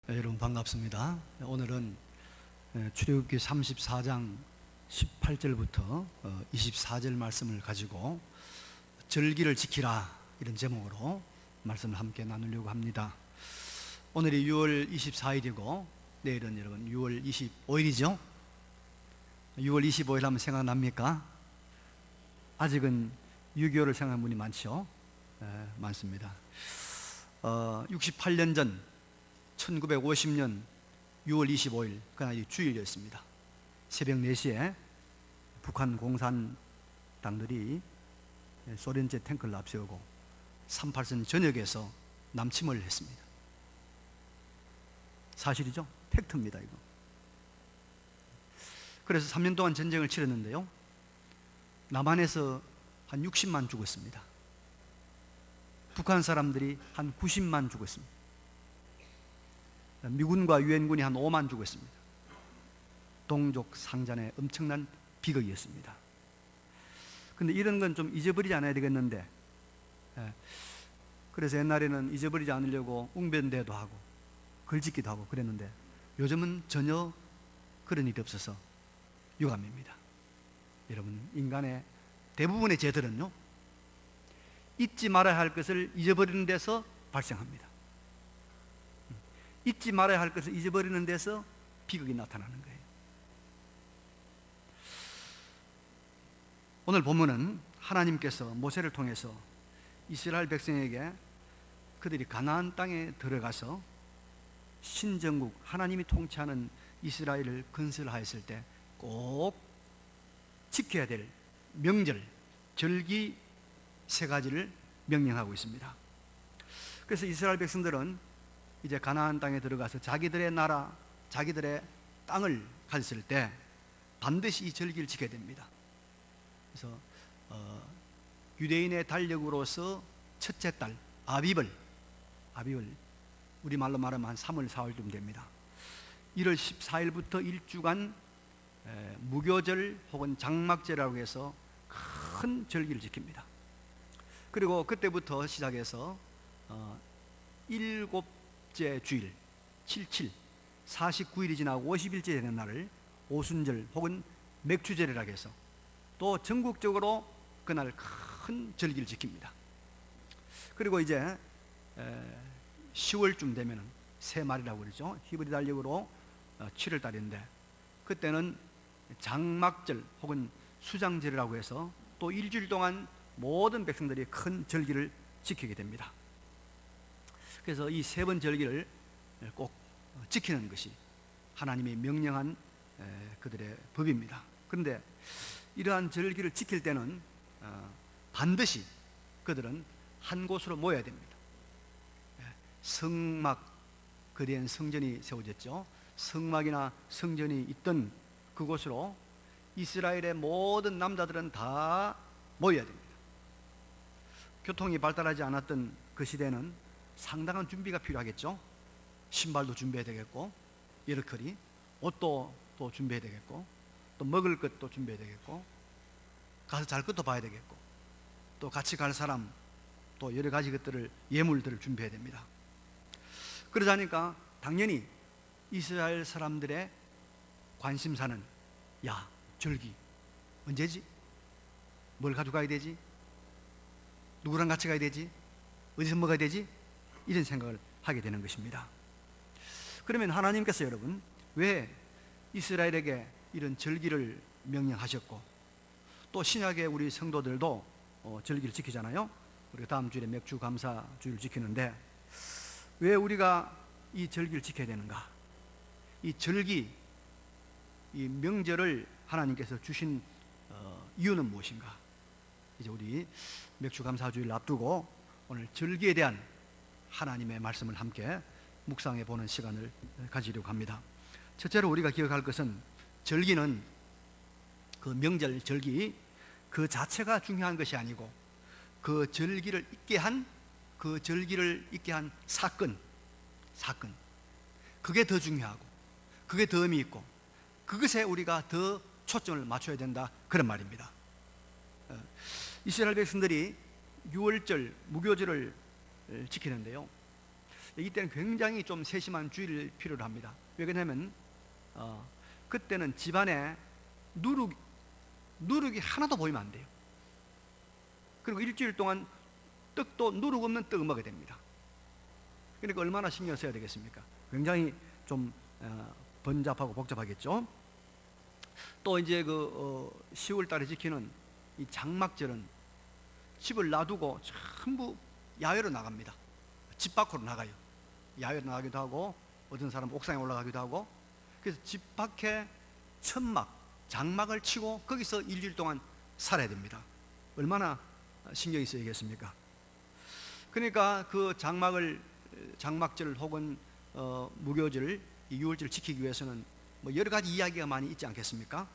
여러분 반갑습니다. 오늘은 출애굽기 34장 18절부터 24절 말씀을 가지고 절기를 지키라 이런 제목으로 말씀을 함께 나누려고 합니다. 오늘이 6월 24일이고 내일은 여러분 6월 25일이죠. 6월 25일 하면 생각납니까? 아직은 6.25를 생각하는 분이 많죠. 많습니다. 68년 전 1950년 6월 25일 그날이 주일이었습니다. 새벽 4시에 북한 공산당들이 소련제 탱크를 앞세우고 38선 전역에서 남침을 했습니다. 사실이죠? 팩트입니다 이거. 그래서 3년 동안 전쟁을 치렀는데요, 남한에서 한 60만 죽었습니다. 북한 사람들이 한 90만 죽었습니다. 미군과 유엔군이 한 5만 죽었습니다. 동족 상잔의 엄청난 비극이었습니다. 근데 이런 건 좀 잊어버리지 않아야 되겠는데, 그래서 옛날에는 잊어버리지 않으려고 웅변대도 하고 글짓기도 하고 그랬는데 요즘은 전혀 그런 일이 없어서 유감입니다. 여러분, 인간의 대부분의 죄들은요, 잊지 말아야 할 것을 잊어버리는 데서 발생합니다. 잊지 말아야 할 것을 잊어버리는 데서 비극이 나타나는 거예요. 오늘 본문은 하나님께서 모세를 통해서 이스라엘 백성에게 그들이 가나안 땅에 들어가서 신정국, 하나님이 통치하는 이스라엘을 건설하였을 때 꼭 지켜야 될 명절, 절기 3가지를 명령하고 있습니다. 그래서 이스라엘 백성들은 이제 가나안 땅에 들어가서 자기들의 나라, 자기들의 땅을 가졌을 때 반드시 이 절기를 지켜야 됩니다. 그래서 유대인의 달력으로서 첫째 달 아비벌, 우리말로 말하면 한 3월, 4월쯤 됩니다. 1월 14일부터 일주간 무교절 혹은 장막제라고 해서 큰 절기를 지킵니다. 그리고 그때부터 시작해서 7째 주일, 77, 49일이 지나고 50일째 되는 날을 오순절 혹은 맥주절이라고 해서 또 전국적으로 그날 큰 절기를 지킵니다. 그리고 이제 10월쯤 되면 새말이라고 그러죠. 히브리 달력으로 7월 달인데 그때는 장막절 혹은 수장절이라고 해서 또 일주일 동안 모든 백성들이 큰 절기를 지키게 됩니다. 그래서 이 3번 절기를 꼭 지키는 것이 하나님이 명령한 그들의 법입니다. 그런데 이러한 절기를 지킬 때는 반드시 그들은 한 곳으로 모여야 됩니다. 성막, 거대한 성전이 세워졌죠. 성막이나 성전이 있던 그곳으로 이스라엘의 모든 남자들은 다 모여야 됩니다. 교통이 발달하지 않았던 그 시대는 상당한 준비가 필요하겠죠. 신발도 준비해야 되겠고, 여러커리 옷도 또 준비해야 되겠고, 또 먹을 것도 준비해야 되겠고, 가서 잘 것도 봐야 되겠고, 또 같이 갈 사람, 또 여러 가지 것들을, 예물들을 준비해야 됩니다. 그러자니까 당연히 이스라엘 사람들의 관심사는, 야, 절기 언제지? 뭘 가져가야 되지? 누구랑 같이 가야 되지? 어디서 먹어야 되지? 이런 생각을 하게 되는 것입니다. 그러면 하나님께서 여러분 왜 이스라엘에게 이런 절기를 명령하셨고, 또 신약의 우리 성도들도 절기를 지키잖아요. 우리가 다음 주일에 맥주 감사 주일을 지키는데 왜 우리가 이 절기를 지켜야 되는가? 이 절기, 이 명절을 하나님께서 주신 이유는 무엇인가? 이제 우리 맥주 감사 주일을 앞두고 오늘 절기에 대한 하나님의 말씀을 함께 묵상해 보는 시간을 가지려고 합니다. 첫째로 우리가 기억할 것은 절기는 그 명절 절기 그 자체가 중요한 것이 아니고 그 절기를 있게 한 사건 그게 더 중요하고 그게 더 의미 있고 그것에 우리가 더 초점을 맞춰야 된다, 그런 말입니다. 이스라엘 백성들이 6월절 무교절을 지키는데요, 이때는 굉장히 좀 세심한 주의를 필요로 합니다. 왜 그러냐면 그때는 집안에 누룩이 하나도 보이면 안 돼요. 그리고 일주일 동안 떡도 누룩 없는 떡을 먹어야 됩니다. 그러니까 얼마나 신경을 써야 되겠습니까? 굉장히 좀 번잡하고 복잡하겠죠. 또 이제 10월 달에 지키는 이 장막절은 집을 놔두고 전부 야외로 나갑니다. 집 밖으로 나가요. 야외로 나가기도 하고 어떤 사람은 옥상에 올라가기도 하고, 그래서 집 밖에 천막, 장막을 치고 거기서 일주일 동안 살아야 됩니다. 얼마나 신경이 쓰이겠습니까? 그러니까 그 장막절 혹은 무교절, 이 유월절을 지키기 위해서는 뭐 여러 가지 이야기가 많이 있지 않겠습니까?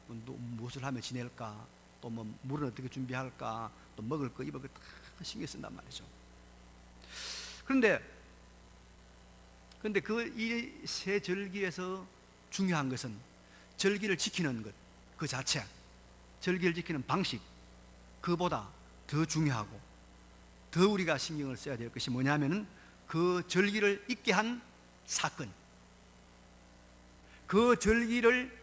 무엇을 하며 지낼까, 또 뭐 물은 어떻게 준비할까, 또 먹을 거 입을 거 다 신경 쓴단 말이죠. 그런데 그 이 세 절기에서 중요한 것은 절기를 지키는 것 그 자체, 절기를 지키는 방식, 그보다 더 중요하고 더 우리가 신경을 써야 될 것이 뭐냐면은 그 절기를 있게 한 사건, 그 절기를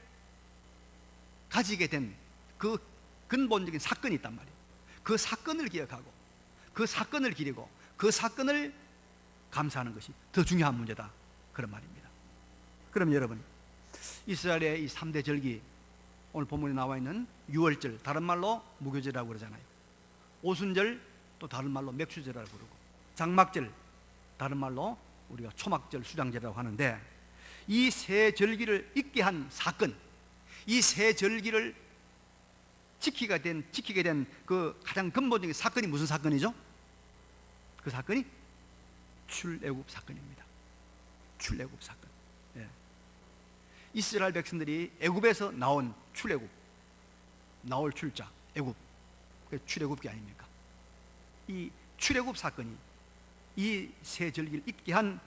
가지게 된 그 근본적인 사건이 있단 말이에요. 그 사건을 기억하고 그 사건을 기리고 그 사건을 감사하는 것이 더 중요한 문제다, 그런 말입니다. 그럼 여러분, 이스라엘의 이 3대 절기, 오늘 본문에 나와 있는 유월절, 다른 말로 무교절이라고 그러잖아요. 오순절, 또 다른 말로 맥추절이라고 그러고, 장막절, 다른 말로 우리가 초막절, 수장절이라고 하는데, 이 세 절기를 있게 한 사건, 이 세 절기를 지키게 된 그 가장 근본적인 사건이 무슨 사건이죠? 그 사건이 출애굽 사건입니다. 출애굽 사건. 예. 이스라엘 백성들이 애굽에서 나온 출애굽, 나올 출자 애굽, 그 출애굽기 아닙니까? 이 출애굽 사건이 이 세 절기를 있게 한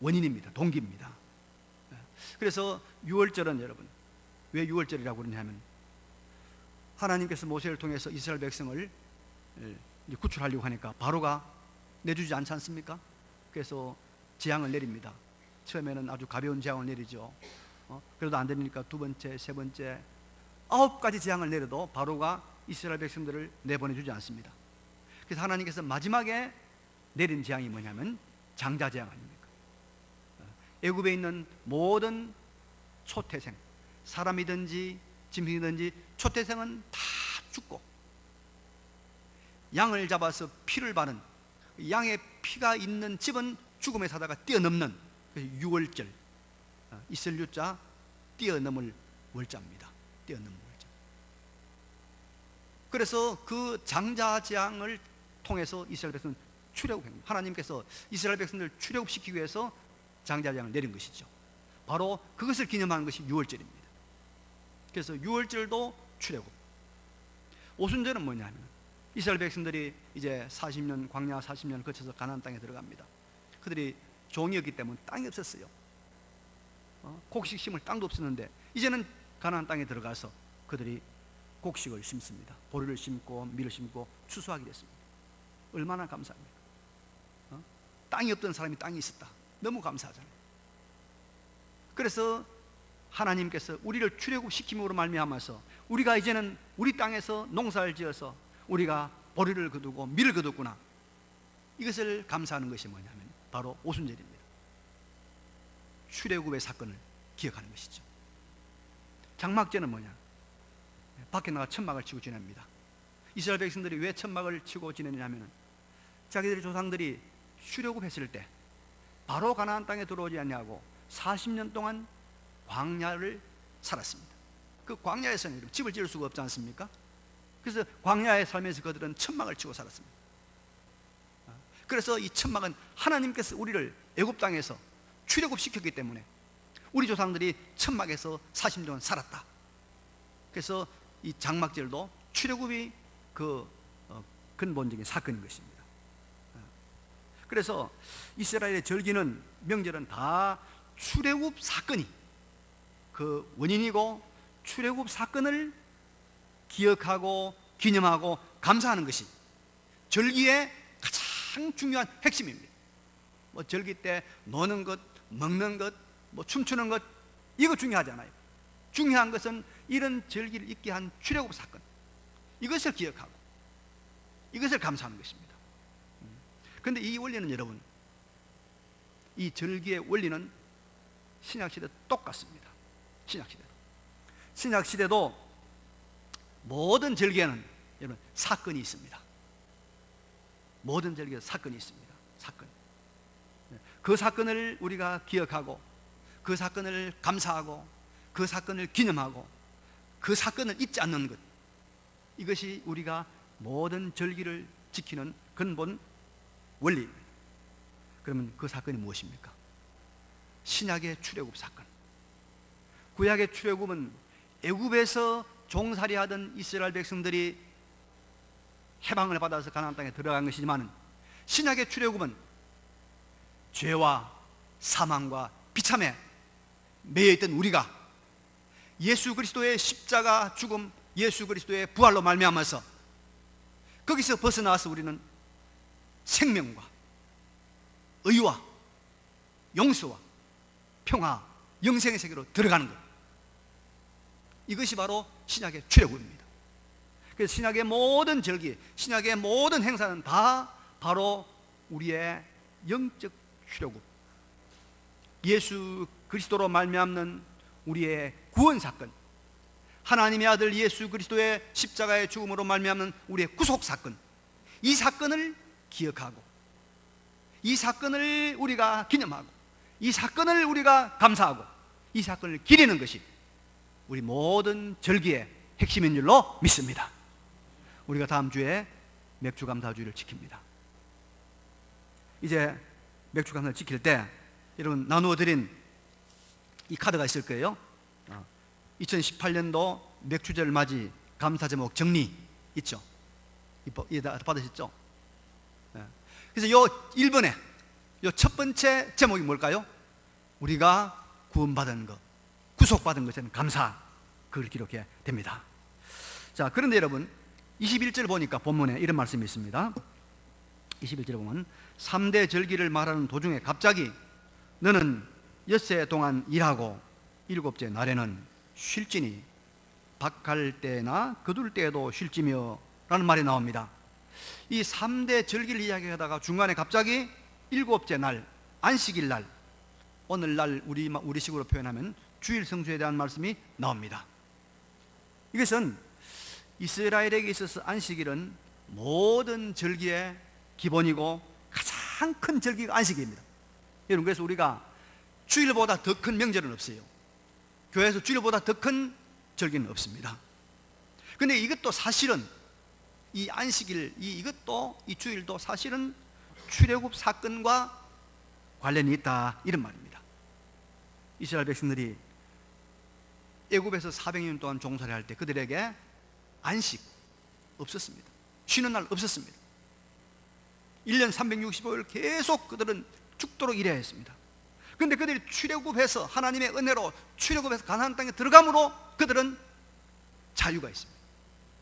원인입니다. 동기입니다. 그래서 유월절은 여러분, 왜 유월절이라고 그러냐면 하나님께서 모세를 통해서 이스라엘 백성을 구출하려고 하니까 바로가 내주지 않지 않습니까? 그래서 재앙을 내립니다. 처음에는 아주 가벼운 재앙을 내리죠. 그래도 안 되니까 두 번째, 세 번째, 9가지 재앙을 내려도 바로가 이스라엘 백성들을 내보내주지 않습니다. 그래서 하나님께서 마지막에 내린 재앙이 뭐냐면 장자 재앙 아닙니까? 애굽에 있는 모든 초태생, 사람이든지 짐승이든지 초태생은 다 죽고, 양을 잡아서 피를 바른, 양의 피가 있는 집은 죽음에 사다가 뛰어넘는, 유월절, 있을 유자, 뛰어넘을 월자입니다. 뛰어넘을 월자. 그래서 그 장자 재앙을 통해서 이스라엘 백성은 출애굽합니다. 하나님께서 이스라엘 백성들을 출애굽시키기 위해서 장자 재앙을 내린 것이죠. 바로 그것을 기념하는 것이 유월절입니다. 그래서 유월절도 출애굽. 오순절은 뭐냐면 이스라엘 백성들이 이제 40년, 광야 40년을 거쳐서 가나안 땅에 들어갑니다. 그들이 종이었기 때문에 땅이 없었어요. 곡식 심을 땅도 없었는데 이제는 가나안 땅에 들어가서 그들이 곡식을 심습니다. 보리를 심고 밀을 심고 추수하게 됐습니다. 얼마나 감사합니까? 땅이 없던 사람이 땅이 있었다. 너무 감사하잖아요. 그래서 하나님께서 우리를 출애굽시킴으로 말미암아서 우리가 이제는 우리 땅에서 농사를 지어서 우리가 보리를 거두고 밀을 거뒀구나, 이것을 감사하는 것이 뭐냐면 바로 오순절입니다. 출애굽의 사건을 기억하는 것이죠. 장막절은 뭐냐? 밖에 나가 천막을 치고 지냅니다. 이스라엘 백성들이 왜 천막을 치고 지내냐면 자기들의 조상들이 출애굽했을 때 바로 가나안 땅에 들어오지 않냐고 40년 동안 광야를 살았습니다. 그 광야에서는 집을 지을 수가 없지 않습니까? 그래서 광야에 살면서 그들은 천막을 치고 살았습니다. 그래서 이 천막은 하나님께서 우리를 애굽 땅에서 출애굽시켰기 때문에 우리 조상들이 천막에서 40년 동안 살았다. 그래서 이 장막절도 출애굽이 그 근본적인 사건인 것입니다. 그래서 이스라엘의 절기는, 명절은 다 출애굽 사건이 그 원인이고, 출애굽 사건을 기억하고 기념하고 감사하는 것이 절기의 가장 중요한 핵심입니다. 뭐 절기 때 노는 것, 먹는 것, 뭐 춤추는 것, 이거 중요하잖아요. 중요한 것은 이런 절기를 있게 한 출애굽 사건, 이것을 기억하고 이것을 감사하는 것입니다. 그런데 이 원리는 여러분, 이 절기의 원리는 신약시대 똑같습니다. 신약시대도 모든 절기에는 여러분 사건이 있습니다. 모든 절기에 사건이 있습니다. 사건. 그 사건을 우리가 기억하고, 그 사건을 감사하고, 그 사건을 기념하고, 그 사건을 잊지 않는 것, 이것이 우리가 모든 절기를 지키는 근본 원리입니다. 그러면 그 사건이 무엇입니까? 신약의 출애굽 사건. 구약의 출애굽은 애굽에서 종살이하던 이스라엘 백성들이 해방을 받아서 가나안 땅에 들어간 것이지만, 신약의 출애굽은 죄와 사망과 비참에 매여있던 우리가 예수 그리스도의 십자가 죽음, 예수 그리스도의 부활로 말미암아서 거기서 벗어나서 우리는 생명과 의와 용서와 평화, 영생의 세계로 들어가는 것, 이것이 바로 신약의 출애굽입니다. 그래서 신약의 모든 절기, 신약의 모든 행사는 다 바로 우리의 영적 출애굽, 예수 그리스도로 말미암는 우리의 구원 사건, 하나님의 아들 예수 그리스도의 십자가의 죽음으로 말미암는 우리의 구속 사건, 이 사건을 기억하고, 이 사건을 우리가 기념하고, 이 사건을 우리가 감사하고, 이 사건을 기리는 것이 우리 모든 절기의 핵심인 줄로 믿습니다. 우리가 다음 주에 맥주감사주의를 지킵니다. 이제 맥주감사를 지킬 때 여러분 나누어드린 이 카드가 있을 거예요. 2018년도 맥주절 맞이 감사 제목 정리 있죠? 이거 받으셨죠? 그래서 요 1번에 요 첫 번째 제목이 뭘까요? 우리가 구원받은 것, 구속받은 것에는 감사, 그걸 기록해야 됩니다. 자, 그런데 여러분 21절 보니까 본문에 이런 말씀이 있습니다. 21절에 보면 3대 절기를 말하는 도중에 갑자기 너는 엿새 동안 일하고 일곱째 날에는 쉴지니 박할 때나 거둘 때에도 쉴지며 라는 말이 나옵니다. 이 3대 절기를 이야기하다가 중간에 갑자기 일곱째 날, 안식일 날, 오늘날 우리식으로 표현하면 주일 성수에 대한 말씀이 나옵니다. 이것은 이스라엘에게 있어서 안식일은 모든 절기의 기본이고 가장 큰 절기가 안식일입니다. 여러분, 그래서 우리가 주일보다 더 큰 명절은 없어요. 교회에서 주일보다 더 큰 절기는 없습니다. 그런데 이것도 사실은 이 안식일, 이것도 이 주일도 사실은 출애굽 사건과 관련이 있다, 이런 말입니다. 이스라엘 백성들이 애굽에서 400년 동안 종살이 할 때 그들에게 안식 없었습니다. 쉬는 날 없었습니다. 1년 365일 계속 그들은 죽도록 일해야 했습니다. 그런데 그들이 출애굽해서 하나님의 은혜로 출애굽해서 가나안 땅에 들어감으로 그들은 자유가 있습니다.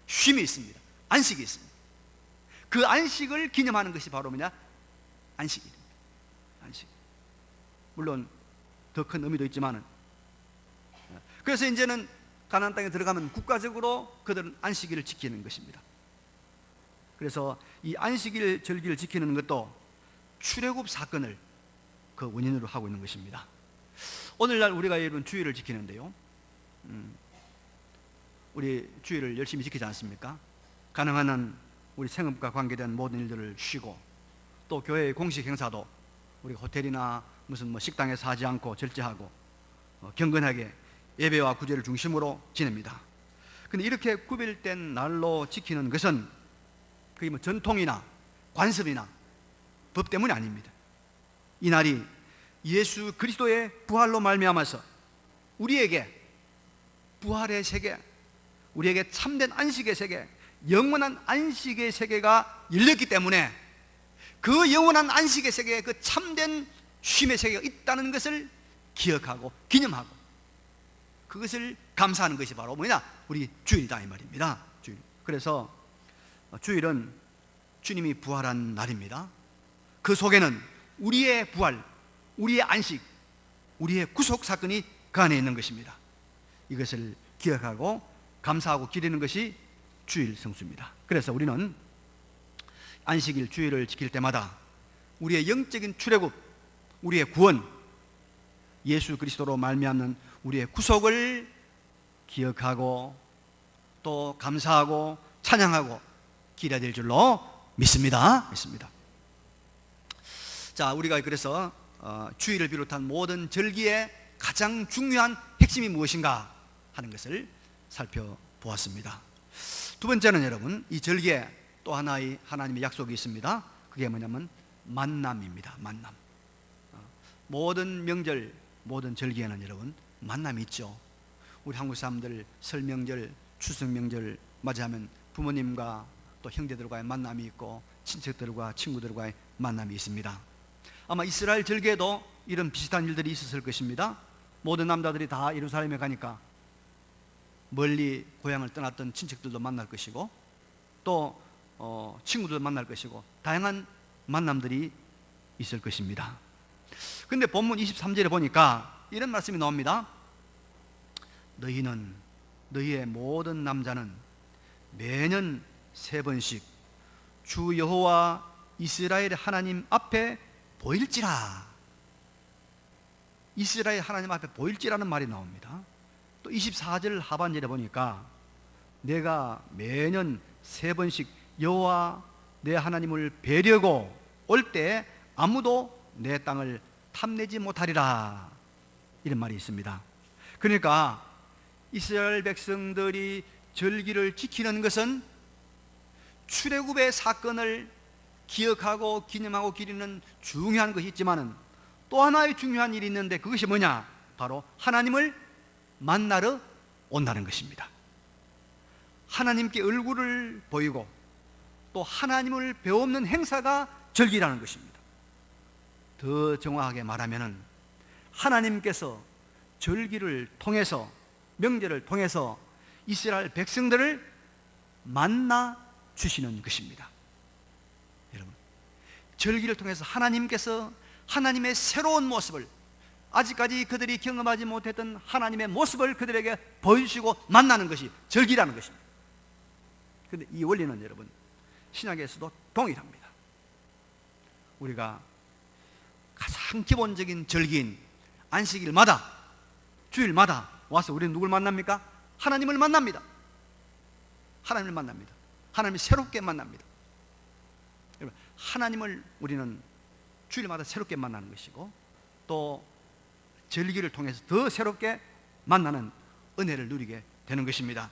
쉼이 있습니다. 안식이 있습니다. 그 안식을 기념하는 것이 바로 뭐냐? 안식일입니다. 안식. 물론 더 큰 의미도 있지만은, 그래서 이제는 가나안 땅에 들어가면 국가적으로 그들은 안식일을 지키는 것입니다. 그래서 이 안식일 절기를 지키는 것도 출애굽 사건을 그 원인으로 하고 있는 것입니다. 오늘날 우리가 여러분 주일을 지키는데요, 우리 주일을 열심히 지키지 않습니까? 가능한 한 우리 생업과 관계된 모든 일들을 쉬고, 또 교회의 공식 행사도 우리 호텔이나 무슨 뭐 식당에서 하지 않고 절제하고 경건하게 예배와 구제를 중심으로 지냅니다. 그런데 이렇게 구별된 날로 지키는 것은 그게 뭐 전통이나 관습이나 법 때문이 아닙니다. 이 날이 예수 그리스도의 부활로 말미암아서 우리에게 부활의 세계, 우리에게 참된 안식의 세계, 영원한 안식의 세계가 열렸기 때문에 그 영원한 안식의 세계에 그 참된 쉼의 세계가 있다는 것을 기억하고 기념하고 그것을 감사하는 것이 바로 뭐냐? 우리 주일이다, 이 말입니다. 주일. 그래서 주일은 주님이 부활한 날입니다. 그 속에는 우리의 부활, 우리의 안식, 우리의 구속 사건이 그 안에 있는 것입니다. 이것을 기억하고 감사하고 기리는 것이 주일 성수입니다. 그래서 우리는 안식일 주일을 지킬 때마다 우리의 영적인 출애굽, 우리의 구원, 예수 그리스도로 말미암는 우리의 구속을 기억하고 또 감사하고 찬양하고 기려야 될 줄로 믿습니다. 자, 우리가 그래서 주일을 비롯한 모든 절기의 가장 중요한 핵심이 무엇인가 하는 것을 살펴보았습니다. 두 번째는 여러분, 이 절기에 또 하나의 하나님의 약속이 있습니다. 그게 뭐냐면 만남입니다. 만남. 모든 명절, 모든 절기에는 여러분 만남이 있죠. 우리 한국 사람들 설 명절, 추석 명절 맞이하면 부모님과 또 형제들과의 만남이 있고 친척들과 친구들과의 만남이 있습니다. 아마 이스라엘 절기에도 이런 비슷한 일들이 있었을 것입니다. 모든 남자들이 다 예루살렘에 가니까 멀리 고향을 떠났던 친척들도 만날 것이고 또 친구들도 만날 것이고 다양한 만남들이 있을 것입니다. 그런데 본문 23절에 보니까 이런 말씀이 나옵니다. 너희의 모든 남자는 매년 3번씩 주 여호와 이스라엘의 하나님 앞에 보일지라. 이스라엘 하나님 앞에 보일지라는 말이 나옵니다. 또 24절 하반절에 보니까 내가 매년 3번씩 여호와 내 하나님을 뵈려고 올 때 아무도 내 땅을 탐내지 못하리라, 이런 말이 있습니다. 그러니까 이스라엘 백성들이 절기를 지키는 것은 출애굽의 사건을 기억하고 기념하고 기리는 중요한 것이 있지만은 또 하나의 중요한 일이 있는데 그것이 뭐냐? 바로 하나님을 만나러 온다는 것입니다. 하나님께 얼굴을 보이고 또 하나님을 배우는 행사가 절기라는 것입니다. 더 정확하게 말하면은 하나님께서 절기를 통해서, 명절을 통해서 이스라엘 백성들을 만나 주시는 것입니다. 여러분, 절기를 통해서 하나님께서 하나님의 새로운 모습을, 아직까지 그들이 경험하지 못했던 하나님의 모습을 그들에게 보여주시고 만나는 것이 절기라는 것입니다. 그런데 이 원리는 여러분 신약에서도 동일합니다. 우리가 가장 기본적인 절기인 안식일마다, 주일마다 와서 우리는 누굴 만납니까? 하나님을 만납니다. 하나님을 만납니다. 하나님을 새롭게 만납니다. 여러분, 하나님을 우리는 주일마다 새롭게 만나는 것이고 또 절기를 통해서 더 새롭게 만나는 은혜를 누리게 되는 것입니다.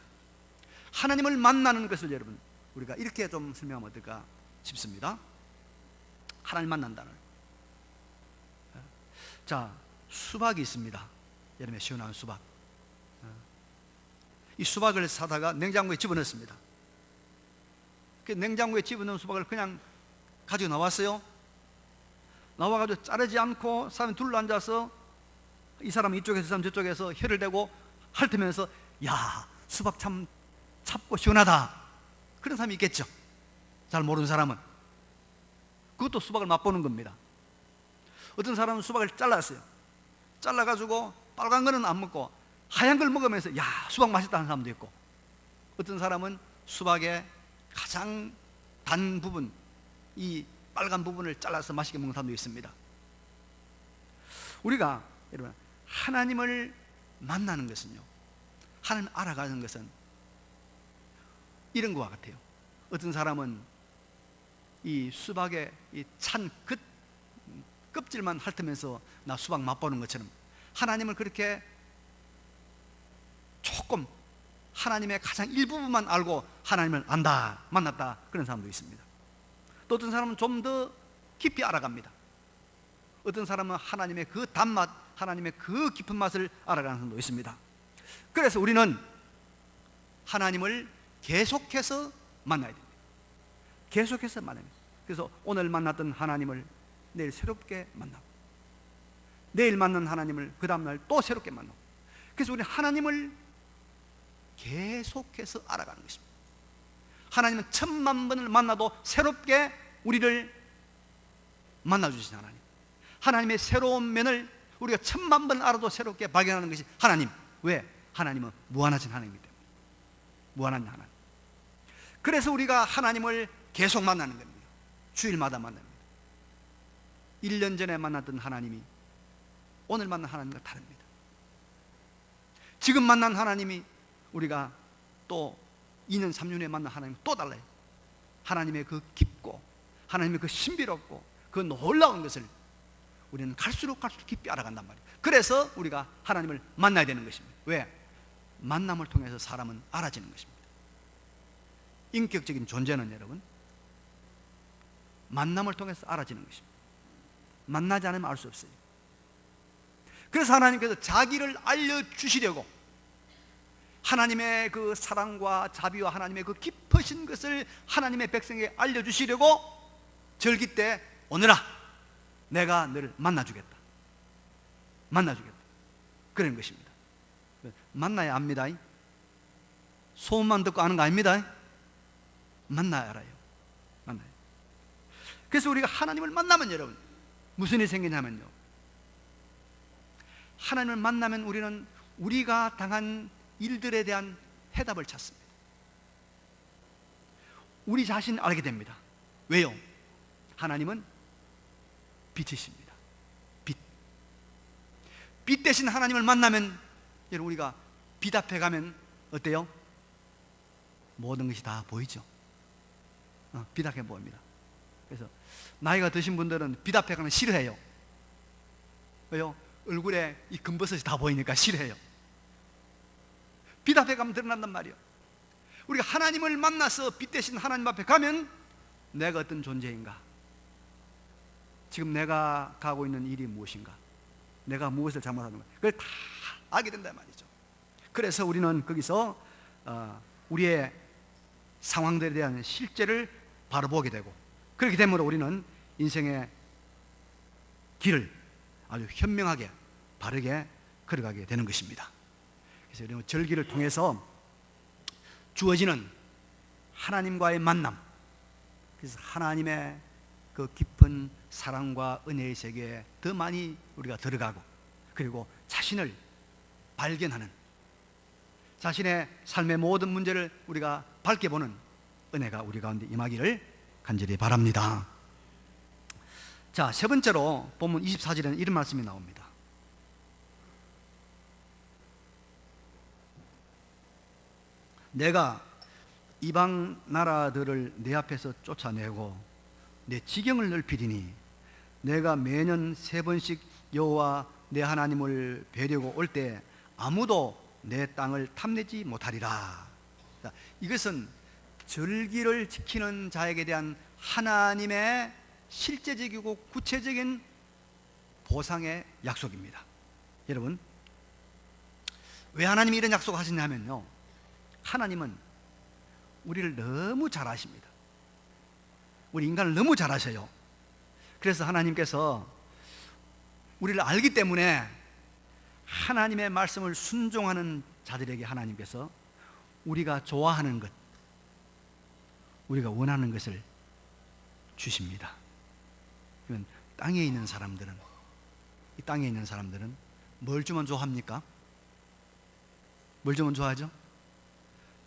하나님을 만나는 것을 여러분 우리가 이렇게 좀 설명하면 어떨까 싶습니다. 하나님 만난다는, 자, 수박이 있습니다. 여름에 시원한 수박. 이 수박을 사다가 냉장고에 집어넣습니다. 그 냉장고에 집어넣은 수박을 그냥 가지고 나왔어요. 나와가지고 자르지 않고 사람이 둘러앉아서 이 사람은 이쪽에서 이 사람 저쪽에서 혀를 대고 핥으면서 야, 수박 참 찹고 시원하다, 그런 사람이 있겠죠. 잘 모르는 사람은. 그것도 수박을 맛보는 겁니다. 어떤 사람은 수박을 잘랐어요. 잘라가지고 빨간 거는 안 먹고 하얀 걸 먹으면서 야, 수박 맛있다는 사람도 있고, 어떤 사람은 수박의 가장 단 부분, 이 빨간 부분을 잘라서 맛있게 먹는 사람도 있습니다. 우리가 여러분 하나님을 만나는 것은요, 하나님을 알아가는 것은 이런 것과 같아요. 어떤 사람은 이 수박의 이 찬 껍질만 핥으면서 나 수박 맛보는 것처럼 하나님을 그렇게 조금 하나님의 가장 일부분만 알고 하나님을 안다, 만났다, 그런 사람도 있습니다. 또 어떤 사람은 좀 더 깊이 알아갑니다. 어떤 사람은 하나님의 그 단맛, 하나님의 그 깊은 맛을 알아가는 사람도 있습니다. 그래서 우리는 하나님을 계속해서 만나야 됩니다. 계속해서 만나야 됩니다. 그래서 오늘 만났던 하나님을 내일 새롭게 만나고, 내일 만난 하나님을 그 다음날 또 새롭게 만나고, 그래서 우리 하나님을 계속해서 알아가는 것입니다. 하나님은 1000만 번을 만나도 새롭게 우리를 만나주신 하나님, 하나님의 새로운 면을 우리가 1000만 번 알아도 새롭게 발견하는 것이 하나님. 왜? 하나님은 무한하신 하나님이기 때문에. 무한한 하나님. 그래서 우리가 하나님을 계속 만나는 겁니다. 주일마다 만납니다. 1년 전에 만났던 하나님이 오늘 만난 하나님과 다릅니다. 지금 만난 하나님이 우리가 또 2년 3년에 만난 하나님은 또 달라요. 하나님의 그 깊고 하나님의 그 신비롭고 그 놀라운 것을 우리는 갈수록 깊이 알아간단 말이에요. 그래서 우리가 하나님을 만나야 되는 것입니다. 왜? 만남을 통해서 사람은 알아지는 것입니다. 인격적인 존재는 여러분 만남을 통해서 알아지는 것입니다. 만나지 않으면 알 수 없어요. 그래서 하나님께서 자기를 알려주시려고 하나님의 그 사랑과 자비와 하나님의 그 깊으신 것을 하나님의 백성에게 알려주시려고 절기 때 오너라 내가 너를 만나주겠다 그런 것입니다. 만나야 압니다. 소문만 듣고 아는 거 아닙니다. 만나야 알아요. 만나요. 그래서 우리가 하나님을 만나면 여러분 무슨 일이 생기냐면요, 하나님을 만나면 우리는 우리가 당한 일들에 대한 해답을 찾습니다. 우리 자신을 알게 됩니다. 왜요? 하나님은 빛이십니다. 빛 대신 하나님을 만나면 여러분 우리가 빛 앞에 가면 어때요? 모든 것이 다 보이죠. 빛 앞에 보입니다. 그래서 나이가 드신 분들은 빛 앞에 가면 싫어해요. 왜요? 얼굴에 이 금버섯이 다 보이니까 싫어해요. 빛 앞에 가면 드러난단 말이에요. 우리가 하나님을 만나서 빛 대신 하나님 앞에 가면 내가 어떤 존재인가, 지금 내가 가고 있는 일이 무엇인가, 내가 무엇을 잘못하는가, 그걸 다 알게 된단 말이죠. 그래서 우리는 거기서 우리의 상황들에 대한 실제를 바로 보게 되고, 그렇게 되므로 우리는 인생의 길을 아주 현명하게 바르게 걸어가게 되는 것입니다. 그래서 우리는 절기를 통해서 주어지는 하나님과의 만남, 그래서 하나님의 그 깊은 사랑과 은혜의 세계에 더 많이 우리가 들어가고, 그리고 자신을 발견하는, 자신의 삶의 모든 문제를 우리가 밝게 보는 은혜가 우리 가운데 임하기를 간절히 바랍니다. 자, 세 번째로 본문 24절에는 이런 말씀이 나옵니다. 내가 이방 나라들을 내 앞에서 쫓아내고 내 지경을 넓히리니 내가 매년 3번씩 여호와 내 하나님을 뵈려고 올 때 아무도 내 땅을 탐내지 못하리라. 이것은 절기를 지키는 자에게 대한 하나님의 실제적이고 구체적인 보상의 약속입니다. 여러분, 왜 하나님이 이런 약속을 하시냐면요, 하나님은 우리를 너무 잘 아십니다. 우리 인간을 너무 잘 아셔요. 그래서 하나님께서 우리를 알기 때문에 하나님의 말씀을 순종하는 자들에게 하나님께서 우리가 좋아하는 것, 우리가 원하는 것을 주십니다. 그러면 땅에 있는 사람들은, 이 땅에 있는 사람들은 뭘 주면 좋아합니까? 뭘 주면 좋아하죠?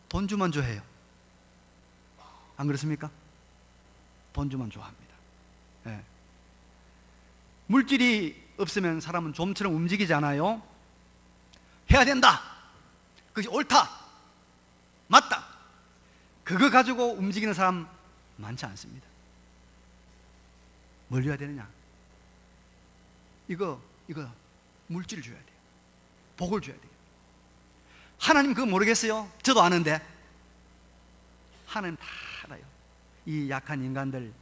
돈 주면 좋아해요. 안 그렇습니까? 돈 주면 좋아합니다. 네. 물질이 없으면 사람은 좀처럼 움직이잖아요. 해야 된다, 그것이 옳다, 맞다, 그거 가지고 움직이는 사람 많지 않습니다. 뭘 줘야 되느냐? 이거 물질을 줘야 돼요. 복을 줘야 돼요. 하나님 그거 모르겠어요? 저도 아는데. 하나님 다 알아요. 이 약한 인간들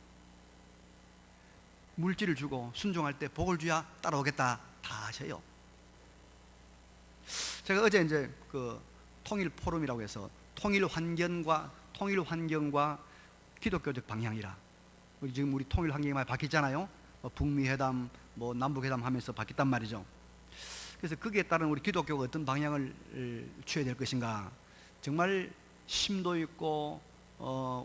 물질을 주고 순종할 때 복을 줘야 따라오겠다 다 아셔요. 제가 어제 이제 그 통일 포럼이라고 해서 통일 환경과 기독교적 방향이라, 지금 우리 통일 환경이 많이 바뀌었잖아요. 북미 회담, 남북 회담 하면서 바뀌었단 말이죠. 그래서 거기에 따른 우리 기독교가 어떤 방향을 취해야 될 것인가, 정말 심도 있고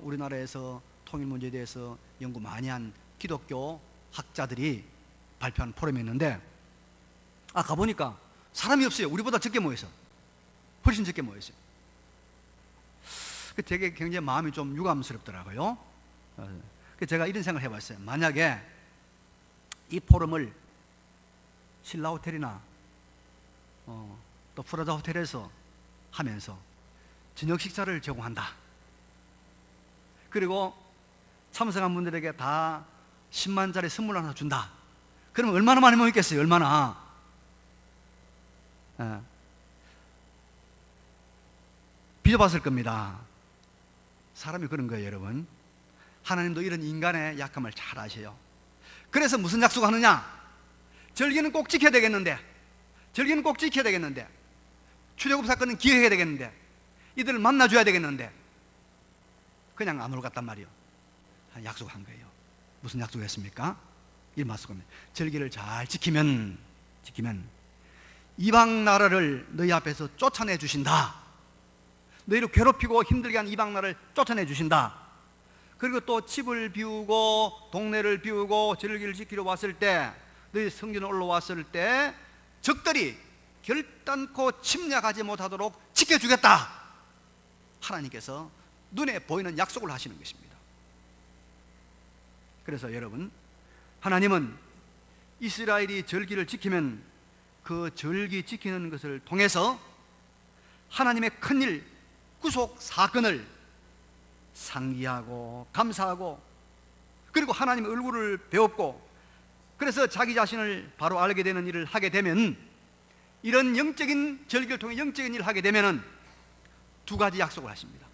우리나라에서 통일 문제에 대해서 연구 많이 한 기독교 학자들이 발표한 포럼이었는데, 가보니까 사람이 없어요. 우리보다 적게 모여서, 훨씬 적게 모였어요. 되게 굉장히 마음이 좀 유감스럽더라고요. 제가 이런 생각을 해봤어요. 만약에 이 포럼을 신라 호텔이나 또 프라자 호텔에서 하면서 저녁 식사를 제공한다. 그리고 참석한 분들에게 다 10만짜리 선물 하나 준다. 그러면 얼마나 많이 모였겠어요? 얼마나. 빚어봤을 겁니다. 사람이 그런 거예요, 여러분. 하나님도 이런 인간의 약함을 잘 아셔요. 그래서 무슨 약속하느냐? 절기는 꼭 지켜야 되겠는데, 절기는 꼭 지켜야 되겠는데, 출애굽 사건은 기억해야 되겠는데, 이들을 만나줘야 되겠는데, 그냥 안 올갔단 말이에요. 약속한 거예요. 무슨 약속했습니까? 이 말씀입니다. 절기를 잘 지키면 이방 나라를 너희 앞에서 쫓아내 주신다. 너희를 괴롭히고 힘들게 한 이방 나라를 쫓아내 주신다. 그리고 또 집을 비우고 동네를 비우고 절기를 지키러 왔을 때, 너희 성전에 올라왔을 때 적들이 결단코 침략하지 못하도록 지켜주겠다. 하나님께서 눈에 보이는 약속을 하시는 것입니다. 그래서 여러분, 하나님은 이스라엘이 절기를 지키면 그 절기 지키는 것을 통해서 하나님의 큰일, 구속 사건을 상기하고 감사하고, 그리고 하나님의 얼굴을 배웠고, 그래서 자기 자신을 바로 알게 되는 일을 하게 되면, 이런 영적인 절기를 통해 영적인 일을 하게 되면 두 가지 약속을 하십니다.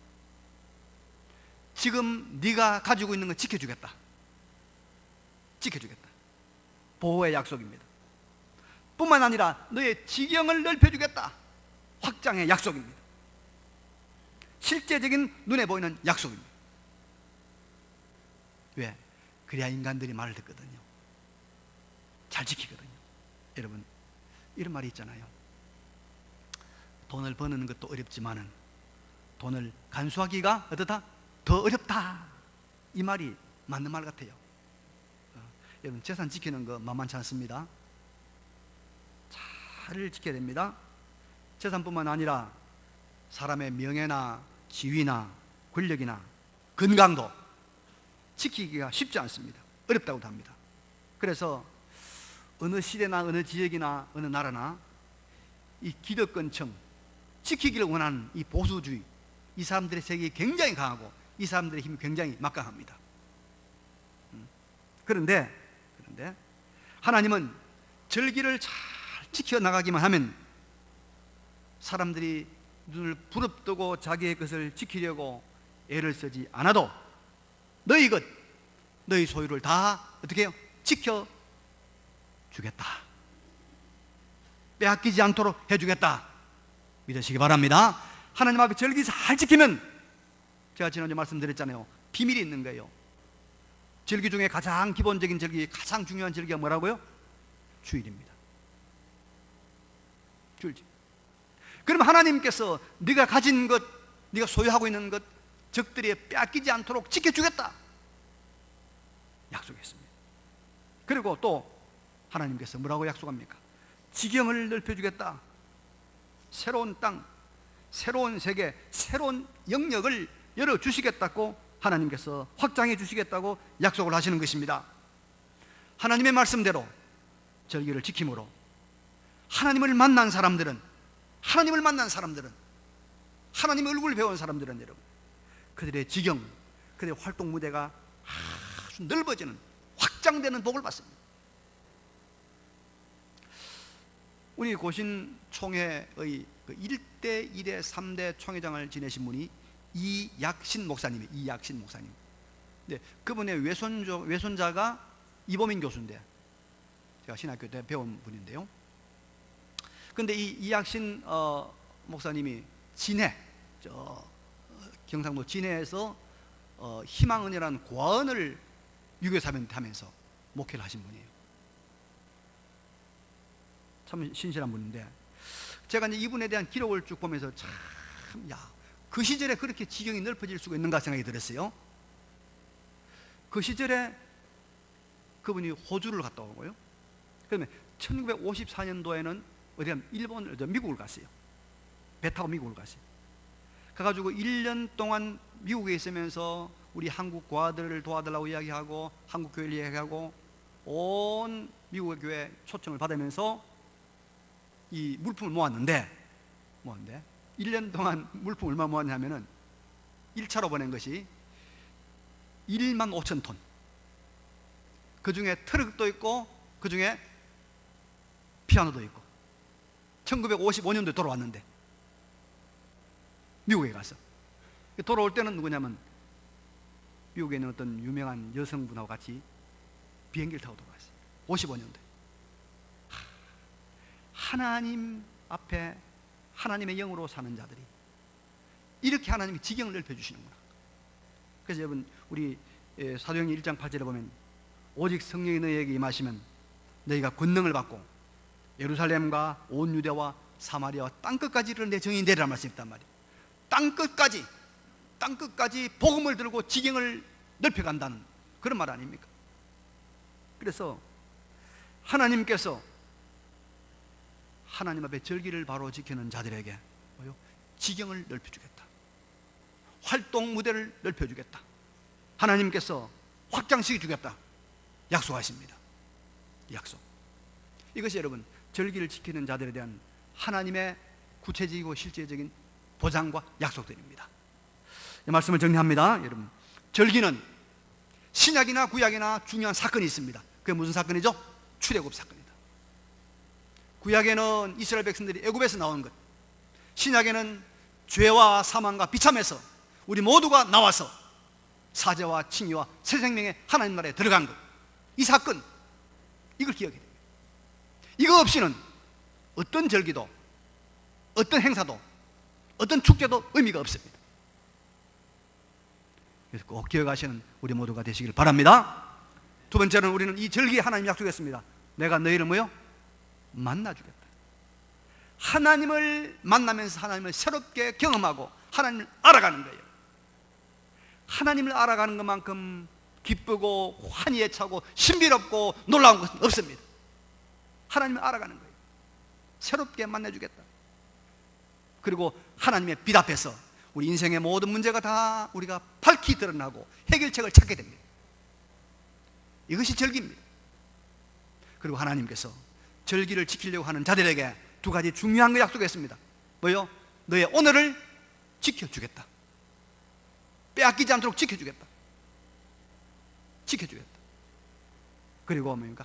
지금 네가 가지고 있는 건 지켜주겠다. 지켜주겠다. 보호의 약속입니다. 뿐만 아니라 너의 지경을 넓혀주겠다. 확장의 약속입니다. 실제적인 눈에 보이는 약속입니다. 왜? 그래야 인간들이 말을 듣거든요. 잘 지키거든요. 여러분, 이런 말이 있잖아요. 돈을 버는 것도 어렵지만은 돈을 간수하기가 어떻다? 더 어렵다. 이 말이 맞는 말 같아요. 여러분, 재산 지키는 거 만만치 않습니다. 잘 지켜야 됩니다. 재산뿐만 아니라 사람의 명예나 지위나 권력이나 건강도 지키기가 쉽지 않습니다. 어렵다고도 합니다. 그래서 어느 시대나 어느 지역이나 어느 나라나 이 기득권층, 지키기를 원하는 이 보수주의, 이 사람들의 세력이 굉장히 강하고 이 사람들의 힘이 굉장히 막강합니다. 그런데 하나님은 절기를 잘 지켜나가기만 하면 사람들이 눈을 부릅뜨고 자기의 것을 지키려고 애를 쓰지 않아도 너희 것, 너희 소유를 다 어떻게 해요? 지켜주겠다. 빼앗기지 않도록 해주겠다. 믿으시기 바랍니다. 하나님 앞에 절기 잘 지키면, 제가 지난주에 말씀드렸잖아요, 비밀이 있는 거예요. 절기 중에 가장 기본적인 절기, 가장 중요한 절기가 뭐라고요? 주일입니다. 주일절. 그럼 하나님께서 네가 가진 것, 네가 소유하고 있는 것, 적들이 빼앗기지 않도록 지켜주겠다 약속했습니다. 그리고 또 하나님께서 뭐라고 약속합니까? 지경을 넓혀주겠다. 새로운 땅, 새로운 세계, 새로운 영역을 열어주시겠다고 하나님께서 확장해 주시겠다고 약속을 하시는 것입니다. 하나님의 말씀대로 절기를 지킴으로 하나님을 만난 사람들은, 하나님의 얼굴을 배운 사람들은 여러분, 그들의 지경, 그들의 활동 무대가 아주 넓어지는, 확장되는 복을 받습니다. 우리 고신총회의 그 1대, 2대, 3대 총회장을 지내신 분이 이약신 목사님이에요. 이약신 목사님. 네, 그분의 외손자가 이보민 교수인데, 제가 신학교 때 배운 분인데요. 근데 이 이약신 목사님이 진해, 경상도 진해에서 희망은이라는 고아원을 유교사면하면서 목회를 하신 분이에요. 참 신실한 분인데, 제가 이제 이분에 대한 기록을 쭉 보면서 참, 그 시절에 그렇게 지경이 넓어질 수가 있는가 생각이 들었어요. 그 시절에 그분이 호주를 갔다 오고요, 그러면 1954년도에는 어디 가면 미국을 갔어요. 배 타고 미국을 갔어요. 가가지고 1년 동안 미국에 있으면서 우리 한국 고아들을 도와달라고 이야기하고 한국 교회를 이야기하고 온 미국의 교회 초청을 받으면서 이 물품을 모았는데 1년 동안 물품 얼마 모았냐면은 1차로 보낸 것이 1만 5천 톤. 그 중에 트럭도 있고 그 중에 피아노도 있고 1955년도에 돌아왔는데 미국에 가서 돌아올 때는 누구냐면 미국에 있는 어떤 유명한 여성분하고 같이 비행기를 타고 돌아왔어요. 55년도에. 하나님 앞에 하나님의 영으로 사는 자들이 이렇게 하나님이 지경을 넓혀주시는구나. 그래서 여러분 우리 사도행전 1장 8절에 보면 오직 성령이 너희에게 임하시면 너희가 권능을 받고 예루살렘과 온 유대와 사마리아와 땅끝까지 이르는 내 증인이 되리라 말씀이 있단 말이에요. 땅끝까지 복음을 들고 지경을 넓혀간다는 그런 말 아닙니까? 그래서 하나님께서 하나님 앞에 절기를 바로 지키는 자들에게 지경을 넓혀주겠다. 활동 무대를 넓혀주겠다. 하나님께서 확장시켜주겠다. 약속하십니다. 약속. 이것이 여러분 절기를 지키는 자들에 대한 하나님의 구체적이고 실제적인 보장과 약속들입니다. 이 말씀을 정리합니다. 여러분, 절기는 신약이나 구약이나 중요한 사건이 있습니다. 그게 무슨 사건이죠? 출애굽 사건이다. 구약에는 이스라엘 백성들이 애굽에서 나온 것, 신약에는 죄와 사망과 비참에서 우리 모두가 나와서 사죄와 칭의와 새 생명의 하나님 나라에 들어간 것, 이 사건, 이걸 기억해야 됩니다. 이거 없이는 어떤 절기도 어떤 행사도 어떤 축제도 의미가 없습니다. 그래서 꼭 기억하시는 우리 모두가 되시길 바랍니다. 두 번째는 우리는 이 절기에 하나님 약속했습니다. 내가 너희를 만나주겠다. 하나님을 만나면서 하나님을 새롭게 경험하고 하나님을 알아가는 거예요. 하나님을 알아가는 것만큼 기쁘고 환희에 차고 신비롭고 놀라운 것은 없습니다. 하나님을 알아가는 거예요. 새롭게 만나주겠다. 그리고 하나님의 빛 앞에서 우리 인생의 모든 문제가 다 우리가 밝히 드러나고 해결책을 찾게 됩니다. 이것이 절기입니다. 그리고 하나님께서 절기를 지키려고 하는 자들에게 두 가지 중요한 거 약속했습니다. 뭐요? 너의 오늘을 지켜주겠다. 빼앗기지 않도록 지켜주겠다. 그리고 뭡니까?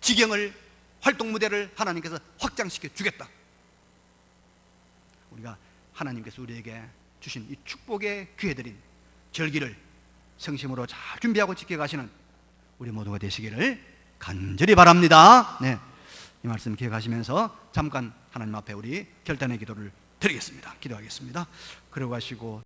지경을, 활동 무대를 하나님께서 확장시켜 주겠다. 우리가 하나님께서 우리에게 주신 이 축복의 기회들인 절기를 성심으로 잘 준비하고 지켜가시는 우리 모두가 되시기를 간절히 바랍니다. 네, 이 말씀 기억하시면서 잠깐 하나님 앞에 우리 결단의 기도를 드리겠습니다. 기도하겠습니다. 그러고 가시고